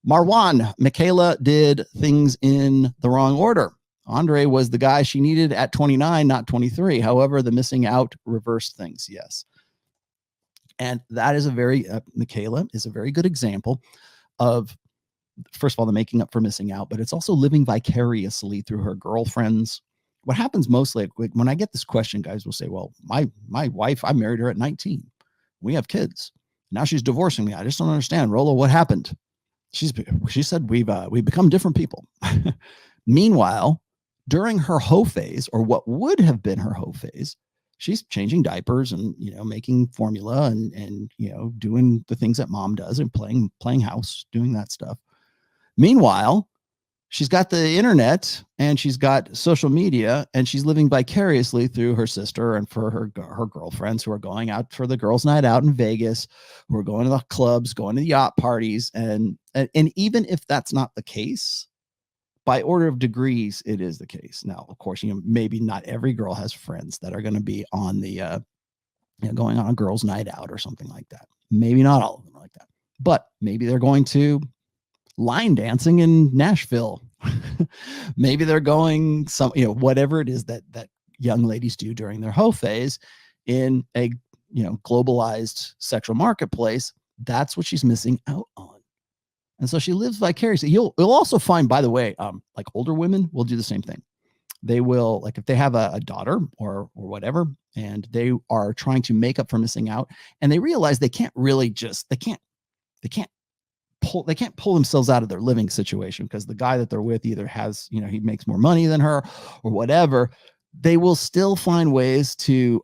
Marwan, Michaela did things in the wrong order. Andre was the guy she needed at 29, not 23. However, the missing out reversed things. Yes. And that is Michaela is a very good example of, first of all, the making up for missing out, but it's also living vicariously through her girlfriends. What happens mostly, when I get this question, guys will say, well, my wife, I married her at 19. We have kids. Now she's divorcing me. I just don't understand. Rolo, what happened? She said, we've become different people. Meanwhile, during her hoe phase, or what would have been her hoe phase, she's changing diapers and, making formula and, doing the things that mom does and playing house, doing that stuff. Meanwhile, she's got the internet and she's got social media and she's living vicariously through her sister and for her girlfriends who are going out for the girls' night out in Vegas, who are going to the clubs, going to the yacht parties. And even if that's not the case, by order of degrees, it is the case. Now, of course, maybe not every girl has friends that are going to be on the, going on a girls' night out or something like that. Maybe not all of them are like that, but maybe they're going to line dancing in Nashville. Maybe they're going whatever it is that young ladies do during their hoe phase in a, globalized sexual marketplace. That's what she's missing out on. And so she lives vicariously. You'll also find, by the way, like older women will do the same thing. They will, like if they have a daughter or whatever, and they are trying to make up for missing out, and they realize they can't pull themselves out of their living situation because the guy that they're with either has, he makes more money than her or whatever. They will still find ways to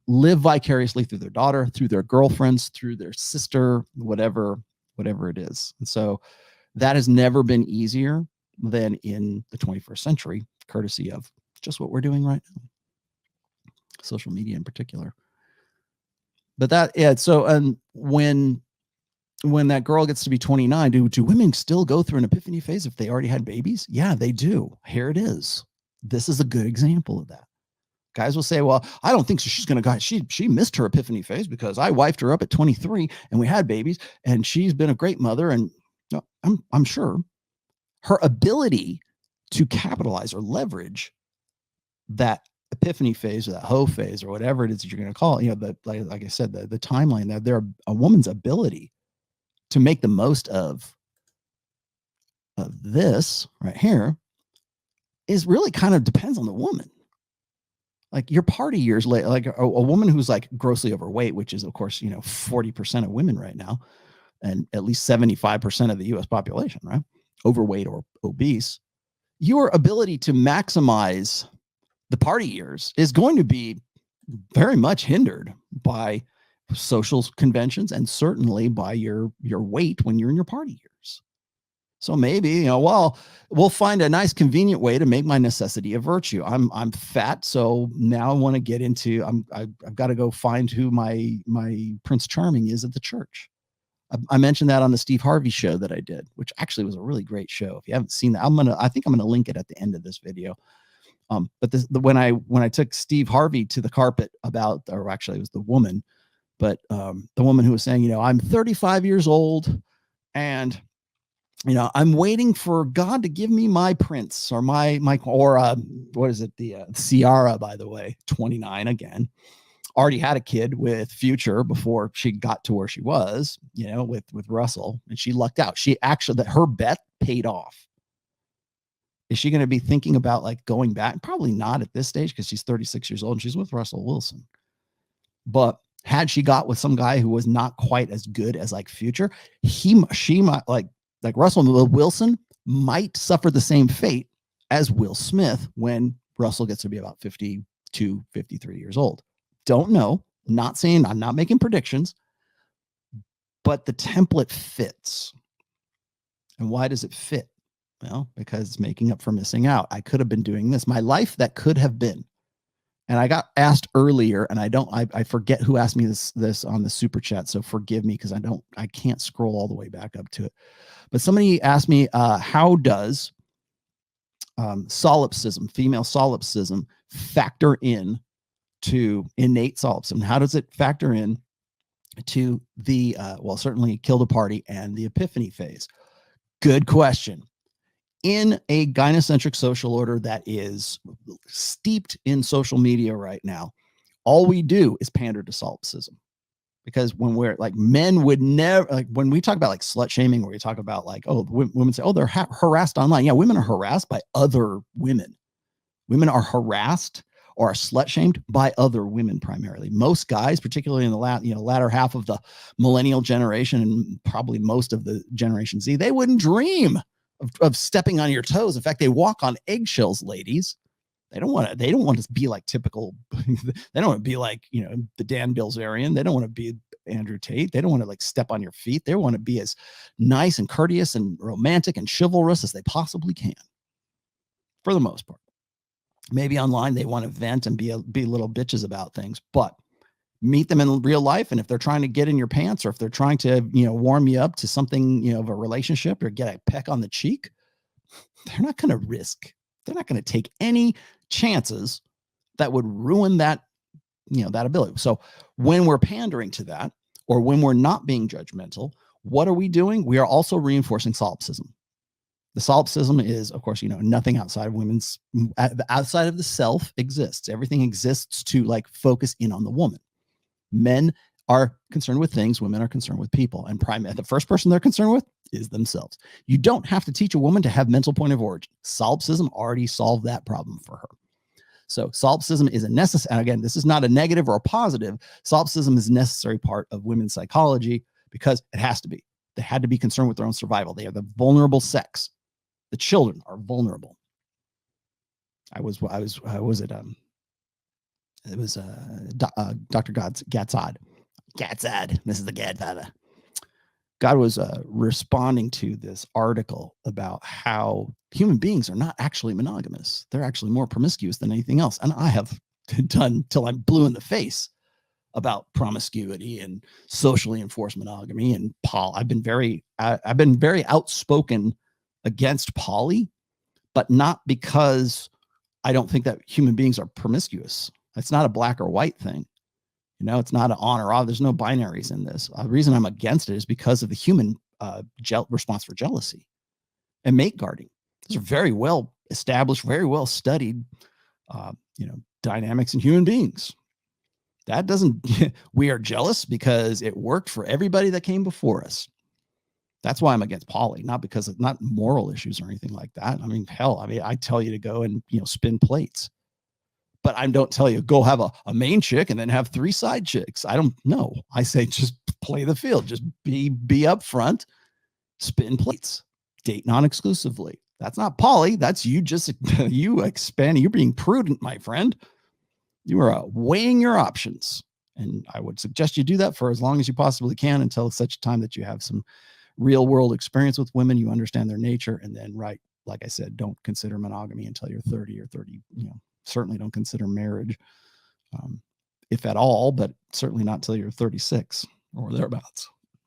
live vicariously through their daughter, through their girlfriends, through their sister, whatever it is. And so that has never been easier than in the 21st century, courtesy of just what we're doing right now, social media in particular. But so, and when that girl gets to be 29, do women still go through an epiphany phase if they already had babies? Yeah, they do. Here it is. This is a good example of that. Guys will say, well, I don't think so. She's going to go. She missed her epiphany phase because I wifed her up at 23 and we had babies and she's been a great mother. And I'm sure her ability to capitalize or leverage that epiphany phase or that hoe phase or whatever it is that you're going to call it, like I said, the timeline that a woman's ability to make the most of this right here is really kind of depends on the woman. Like your party years later, like a woman who's like grossly overweight, which is of course, 40% of women right now, and at least 75% of the US population, right? Overweight or obese, your ability to maximize the party years is going to be very much hindered by social conventions and certainly by your weight when you're in your party years. So maybe, we'll find a nice convenient way to make my necessity a virtue. I'm fat. So now I want to get into, I've got to go find who my Prince Charming is at the church. I mentioned that on the Steve Harvey show that I did, which actually was a really great show. If you haven't seen that, I think I'm going to link it at the end of this video. But when I took Steve Harvey to the carpet or actually it was the woman, but the woman who was saying, I'm 35 years old and I'm waiting for God to give me my prince or what is it? The Ciara, by the way, 29 again, already had a kid with Future before she got to where she was, with Russell, and she lucked out. Her bet paid off. Is she going to be thinking about like going back? Probably not at this stage because she's 36 years old and she's with Russell Wilson. But had she got with some guy who was not quite as good as like Future, she might like Russell Wilson might suffer the same fate as Will Smith when Russell gets to be about 52, 53 years old. Don't know. Not saying, I'm not making predictions, but the template fits. And why does it fit? Well, because it's making up for missing out. I could have been doing this. My life that could have been. And I got asked earlier, and I forget who asked me this on the super chat. So forgive me because I can't scroll all the way back up to it. But somebody asked me, how does solipsism, female solipsism, factor in to innate solipsism? How does it factor in to the, well, certainly kill the party and the epiphany phase? Good question. In a gynocentric social order that is steeped in social media right now, all we do is pander to solipsism. Because when we're like, men would never, like when we talk about like slut shaming, where we talk about like, oh, women say, oh, they're harassed online. Yeah, women are harassed by other women. Women are harassed or are slut shamed by other women primarily. Most guys, particularly in the latter half of the millennial generation and probably most of the Generation Z, they wouldn't dream of stepping on your toes. In fact, they walk on eggshells, ladies. They don't want to. They don't want to be like typical. They don't want to be like, the Dan Bilzerian. They don't want to be Andrew Tate. They don't want to like step on your feet. They want to be as nice and courteous and romantic and chivalrous as they possibly can, for the most part. Maybe online they want to vent and be little bitches about things, but meet them in real life, and if they're trying to get in your pants, or if they're trying to warm you up to something, of a relationship, or get a peck on the cheek, they're not going to risk. They're not going to take any chances that would ruin that ability. So when we're pandering to that, or when we're not being judgmental, what are we doing? We are also reinforcing solipsism. The solipsism is, of course, nothing outside of outside of the self exists. Everything exists to like focus in on the woman. Men are concerned with things. Women are concerned with people. And the first person they're concerned with is themselves. You don't have to teach a woman to have mental point of origin. Solipsism already solved that problem for her. So solipsism is a necessary, and again, this is not a negative or a positive. Solipsism is a necessary part of women's psychology because it has to be. They had to be concerned with their own survival. They are the vulnerable sex. The children are vulnerable. It was Dr. Gatzad. This is the Godfather. God was responding to this article about how human beings are not actually monogamous. They're actually more promiscuous than anything else. And I have done till I'm blue in the face about promiscuity and socially enforced monogamy and I've been very outspoken against poly, but not because I don't think that human beings are promiscuous. It's not a black or white thing. It's not an on or off. There's no binaries in this. The reason I'm against it is because of the human response for jealousy and mate guarding. Those are very well established, very well studied, dynamics in human beings. That doesn't, we are jealous because it worked for everybody that came before us. That's why I'm against poly, not because of not moral issues or anything like that. I mean, hell, I tell you to go and, spin plates. But I don't tell you, go have a main chick and then have 3 side chicks. I don't know. I say, just play the field. Just be up front, spin plates, date non-exclusively. That's not poly. That's you you expanding. You're being prudent, my friend. You are weighing your options. And I would suggest you do that for as long as you possibly can, until such time that you have some real world experience with women, you understand their nature. And then, like I said, don't consider monogamy until you're 30 or 30, certainly don't consider marriage, if at all, but certainly not till you're 36 or thereabouts.